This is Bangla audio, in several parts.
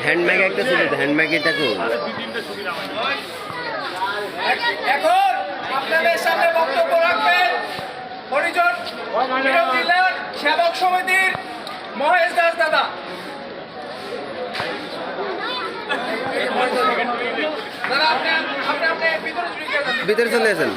হ্যান্ডম্যাগ একটা ছবি তো, হ্যান্ডম্যাগ এটা কো এখন আপনাদের সামনে বক্তব্য রাখবেন হরিজন জেলার সেবক সমিতির মহেশ দাস দাদা। দাদা আপনি ভিতরে চলে আসেন।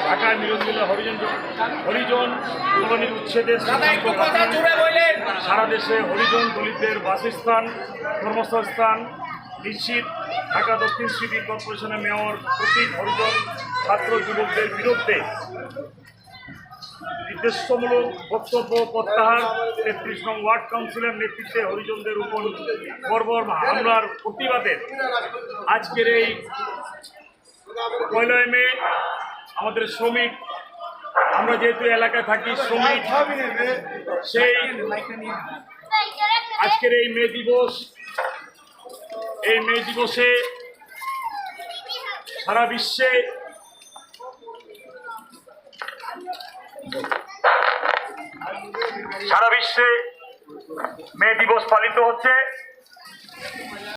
ঢাকায় মিলনবিল্লা হরিজন কলোনির উচ্ছেদের সারা দেশে হরিজন দলিতদের বাসস্থান কর্মসংস্থান নিশ্চিত। ঢাকা দক্ষিণ সিটি কর্পোরেশনের মেয়র প্রতীক হরিজন ছাত্র যুবকদের বিরুদ্ধে নির্দেশমূলক বক্তব্য প্রত্যাহার। ৩৩ নং ওয়ার্ড কাউন্সিলের নেতৃত্বে হরিজনদের উপর বর্বর হামলার প্রতিবাদে আজকের এই ১ মে আমাদের শ্রমিক, আমরা যেহেতু এলাকায় থাকি শ্রমিক, সেই আজকের এই মে দিবসে সারা বিশ্বে মে দিবস পালিত হচ্ছে।